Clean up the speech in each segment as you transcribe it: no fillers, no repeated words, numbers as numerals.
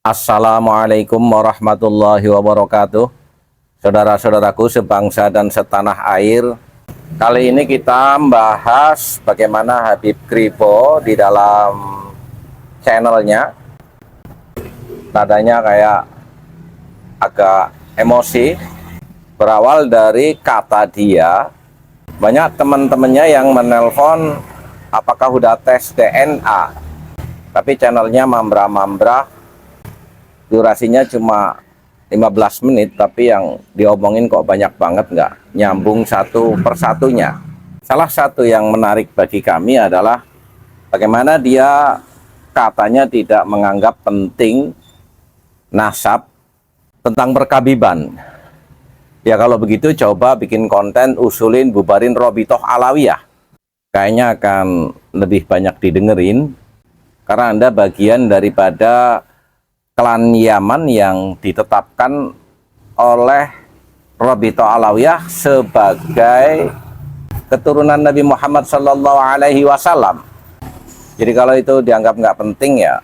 Assalamualaikum warahmatullahi wabarakatuh. Saudara-saudaraku sebangsa dan setanah air, kali ini kita membahas bagaimana Habib Kripo di dalam channelnya. Nadanya kayak agak emosi, berawal dari kata dia. Banyak teman-temannya yang menelpon apakah udah tes DNA, tapi channelnya mambra-mambra, durasinya cuma 15 menit, tapi yang diomongin kok banyak banget, nggak nyambung satu persatunya. Salah satu yang menarik bagi kami adalah bagaimana dia katanya tidak menganggap penting nasab tentang perkabiban. Ya kalau begitu coba bikin konten usulin bubarin Robitoh Alawiyah. Kayaknya akan lebih banyak didengerin, karena Anda bagian daripada klan Yaman yang ditetapkan oleh Robitoh Alawiyah sebagai keturunan Nabi Muhammad SAW. Jadi kalau itu dianggap nggak penting, ya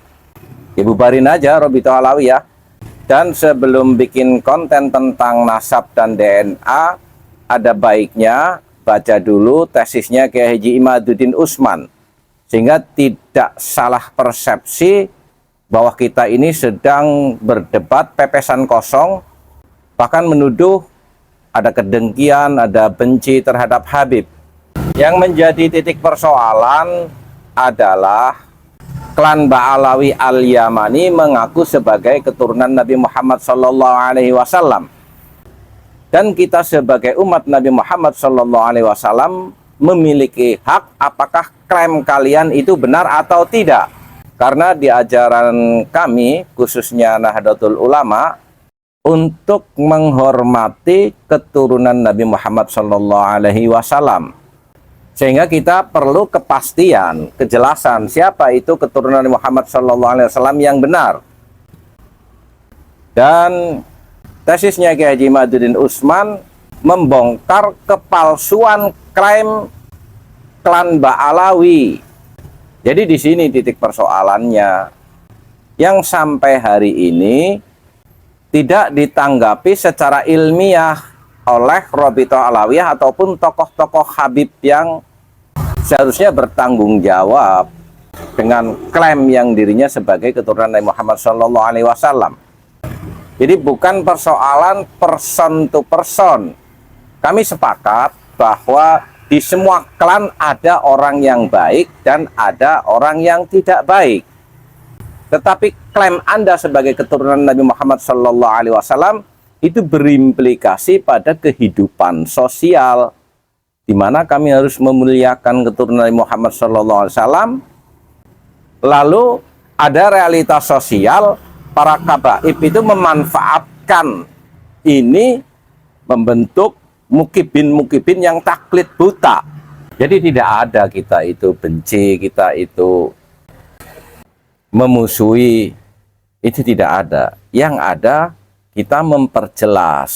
bubarin aja Robitoh Alawiyah. Dan sebelum bikin konten tentang nasab dan DNA, ada baiknya baca dulu tesisnya Kiai Haji Imaduddin Utsman, sehingga tidak salah persepsi bahwa kita ini sedang berdebat pepesan kosong, bahkan menuduh ada kedengkian, ada benci terhadap Habib. Yang menjadi titik persoalan adalah klan Ba'alawi Al-Yamani mengaku sebagai keturunan Nabi Muhammad SAW. Dan kita sebagai umat Nabi Muhammad SAW memiliki hak apakah klaim kalian itu benar atau tidak. Karena di ajaran kami, khususnya Nahdlatul Ulama, untuk menghormati keturunan Nabi Muhammad SAW. Sehingga kita perlu kepastian, kejelasan siapa itu keturunan Nabi Muhammad SAW yang benar. Dan tesisnya Kiai Haji Imaduddin Utsman membongkar kepalsuan klaim klan Ba'alawi. Jadi di sini titik persoalannya, yang sampai hari ini tidak ditanggapi secara ilmiah oleh Robitoh Alawiyah ataupun tokoh-tokoh Habib yang seharusnya bertanggung jawab dengan klaim yang dirinya sebagai keturunan Nabi Muhammad SAW. Jadi bukan persoalan person to person. Kami sepakat bahwa di semua klan ada orang yang baik dan ada orang yang tidak baik. Tetapi klaim Anda sebagai keturunan Nabi Muhammad SAW itu berimplikasi pada kehidupan sosial, di mana kami harus memuliakan keturunan Nabi Muhammad SAW. Lalu ada realitas sosial, para kabaib itu memanfaatkan ini membentuk mukibin-mukibin yang taklid buta. Jadi tidak ada kita itu benci, kita itu memusuhi, itu tidak ada. Yang ada kita memperjelas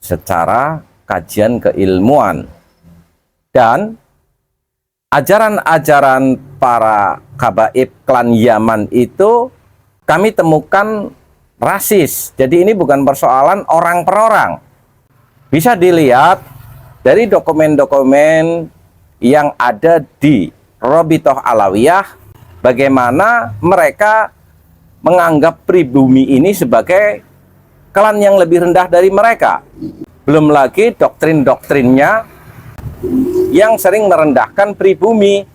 secara kajian keilmuan. Dan ajaran-ajaran para kabaib klan Yaman itu kami temukan rasis. Jadi ini bukan persoalan orang per orang. Bisa dilihat dari dokumen-dokumen yang ada di Robitoh Alawiyah, bagaimana mereka menganggap pribumi ini sebagai klan yang lebih rendah dari mereka. Belum lagi doktrin-doktrinnya yang sering merendahkan pribumi.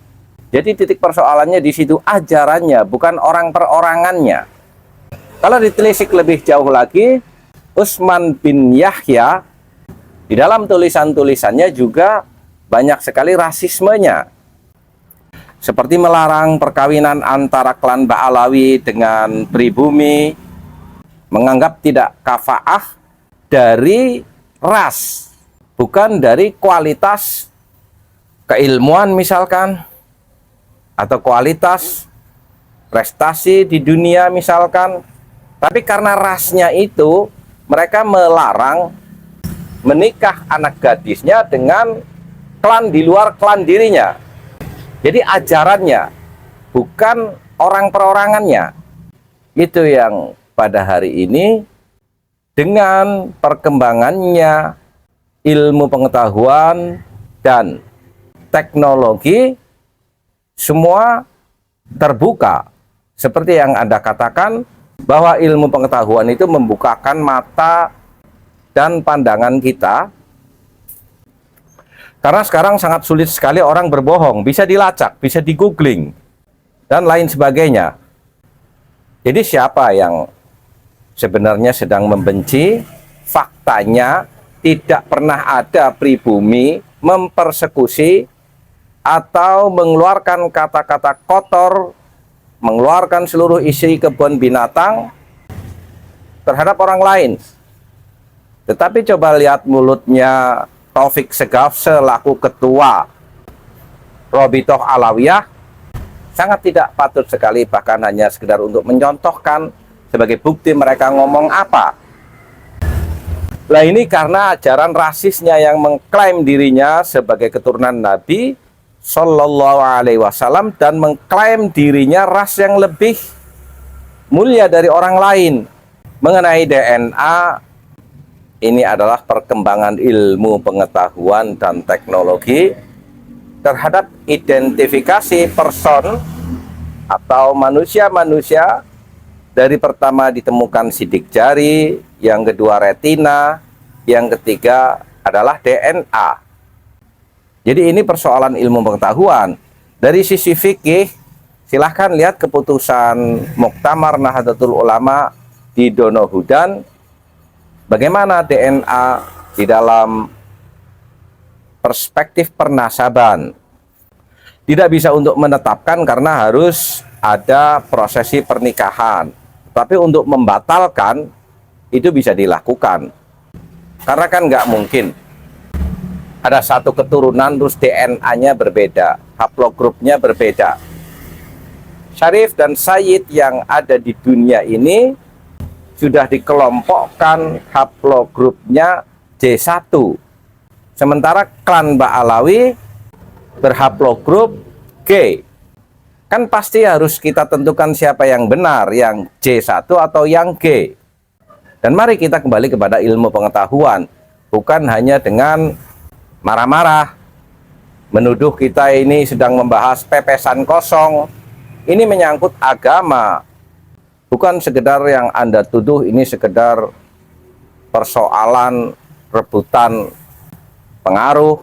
Jadi titik persoalannya di situ ajarannya, bukan orang perorangannya. Kalau ditelisik lebih jauh lagi, Utsman bin Yahya di dalam tulisan-tulisannya juga banyak sekali rasismenya. Seperti melarang perkawinan antara klan Ba'alawi dengan pribumi, menganggap tidak kafaah dari ras, bukan dari kualitas keilmuan misalkan, atau kualitas prestasi di dunia misalkan, tapi karena rasnya itu mereka melarang menikah anak gadisnya dengan klan di luar klan dirinya. Jadi ajarannya bukan orang perorangannya. Itu yang pada hari ini dengan perkembangannya ilmu pengetahuan dan teknologi semua terbuka. Seperti yang Anda katakan bahwa ilmu pengetahuan itu membukakan mata dan pandangan kita. Karena sekarang sangat sulit sekali orang berbohong, bisa dilacak, bisa di-googling, dan lain sebagainya. Jadi siapa yang sebenarnya sedang membenci? Faktanya tidak pernah ada pribumi mempersekusi atau mengeluarkan kata-kata kotor, mengeluarkan seluruh isi kebun binatang terhadap orang lain. Tetapi coba lihat mulutnya Taufik Segaf selaku ketua Robitoh Alawiyah, sangat tidak patut sekali, bahkan hanya sekedar untuk mencontohkan sebagai bukti mereka ngomong apa. Lah ini karena ajaran rasisnya yang mengklaim dirinya sebagai keturunan Nabi Sallallahu Alaihi Wasallam dan mengklaim dirinya ras yang lebih mulia dari orang lain. Mengenai DNA, ini adalah perkembangan ilmu pengetahuan dan teknologi terhadap identifikasi person atau manusia-manusia. Dari pertama ditemukan sidik jari, yang kedua retina, yang ketiga adalah DNA. Jadi ini persoalan ilmu pengetahuan. Dari sisi fikih, silahkan lihat keputusan Muktamar Nahdlatul Ulama di Donohudan, bagaimana DNA di dalam perspektif pernasaban. Tidak bisa untuk menetapkan karena harus ada prosesi pernikahan. Tapi untuk membatalkan itu bisa dilakukan. Karena kan nggak mungkin ada satu keturunan terus DNA-nya berbeda, haplogrupnya berbeda. Syarif dan Sayyid yang ada di dunia ini sudah dikelompokkan haplogrupnya J1. Sementara klan Ba'alawi berhaplogrup G. Kan pasti harus kita tentukan siapa yang benar, yang J1 atau yang G. Dan mari kita kembali kepada ilmu pengetahuan, bukan hanya dengan marah-marah, menuduh kita ini sedang membahas pepesan kosong. Ini menyangkut agama, bukan sekedar yang Anda tuduh ini sekedar persoalan rebutan pengaruh.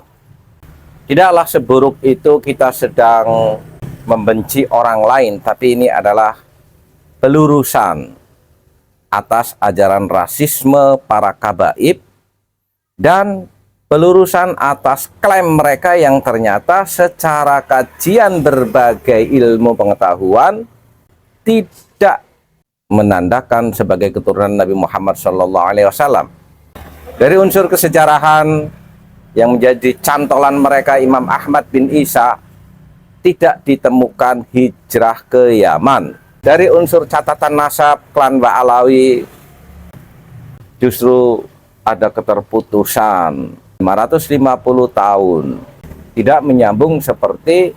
Tidaklah seburuk itu kita sedang membenci orang lain, tapi ini adalah pelurusan atas ajaran rasisme para kabaib dan pelurusan atas klaim mereka yang ternyata secara kajian berbagai ilmu pengetahuan tidak menandakan sebagai keturunan Nabi Muhammad SAW. Dari unsur kesejarahan yang menjadi cantolan mereka, Imam Ahmad bin Isa, tidak ditemukan hijrah ke Yaman. Dari unsur catatan nasab klan Ba'alawi justru ada keterputusan 550 tahun. Tidak menyambung seperti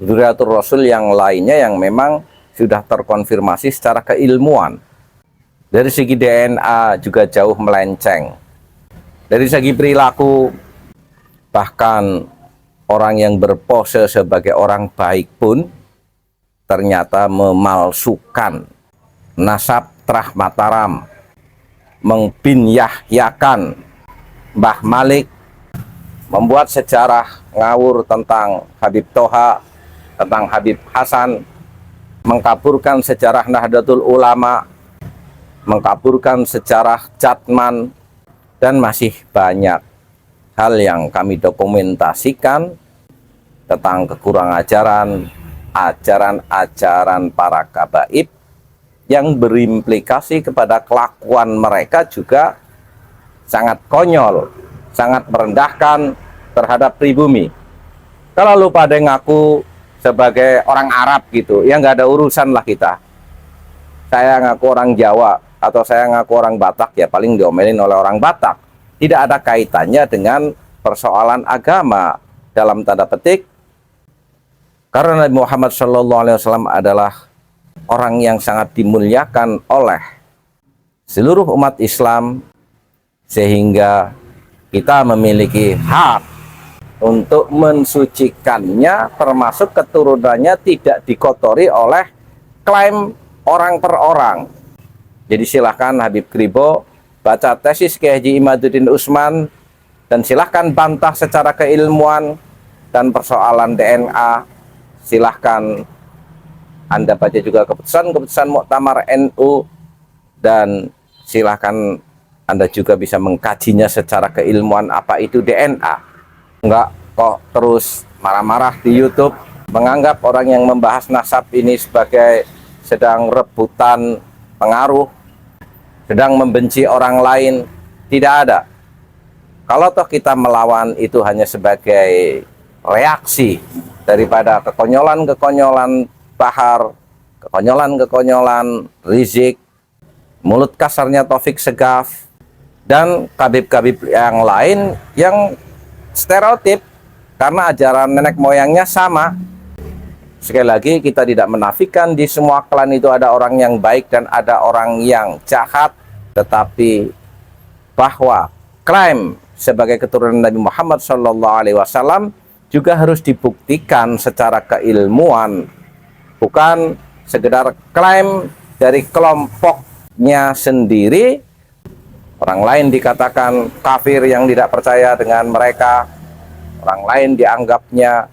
Dzurriyyatur Rasul yang lainnya yang memang sudah terkonfirmasi secara keilmuan. Dari segi DNA juga jauh melenceng. Dari segi perilaku, bahkan orang yang berpose sebagai orang baik pun ternyata memalsukan nasab Trah Mataram, mengbinyahyakan Mbah Malik, membuat sejarah ngawur tentang Habib Toha, tentang Habib Hasan, mengkaburkan sejarah Nahdlatul Ulama, mengkaburkan sejarah Jatman, dan masih banyak hal yang kami dokumentasikan tentang kekurangan ajaran para kabaib yang berimplikasi kepada kelakuan mereka juga sangat konyol, sangat merendahkan terhadap pribumi. Kalau lu pada ngaku sebagai orang Arab gitu, ya nggak ada urusan lah kita. Saya ngaku orang Jawa atau saya ngaku orang Batak, ya paling diomelin oleh orang Batak. Tidak ada kaitannya dengan persoalan agama dalam tanda petik, karena Nabi Muhammad SAW adalah orang yang sangat dimuliakan oleh seluruh umat Islam, sehingga kita memiliki hak untuk mensucikannya, termasuk keturunannya tidak dikotori oleh klaim orang per orang. Jadi silahkan Habib Kribo baca tesis Kiai Haji Imaduddin Usman, dan silahkan bantah secara keilmuan, dan persoalan DNA silahkan Anda baca juga keputusan-keputusan Muktamar NU, dan silahkan Anda juga bisa mengkajinya secara keilmuan apa itu DNA. Enggak kok terus marah-marah di YouTube, menganggap orang yang membahas nasab ini sebagai sedang rebutan pengaruh, sedang membenci orang lain. Tidak ada. Kalau toh kita melawan itu hanya sebagai reaksi daripada kekonyolan-kekonyolan Bahar, kekonyolan-kekonyolan Rizik, mulut kasarnya Taufik Segaf, dan kabib-kabib yang lain yang stereotip karena ajaran nenek moyangnya sama. Sekali lagi, kita tidak menafikan di semua klan itu ada orang yang baik dan ada orang yang jahat, tetapi bahwa klaim sebagai keturunan Nabi Muhammad SAW juga harus dibuktikan secara keilmuan, bukan sekedar klaim dari kelompoknya sendiri. Orang lain dikatakan kafir yang tidak percaya dengan mereka, orang lain dianggapnya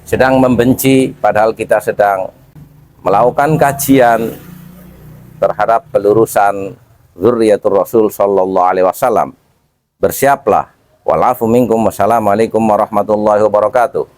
sedang membenci, padahal kita sedang melakukan kajian terhadap pelurusan Dzurriyyatur Rasul sallallahu alaihi wasallam. Bersiaplah. Walafu minkum. Wassalamualaikum warahmatullahi wabarakatuh.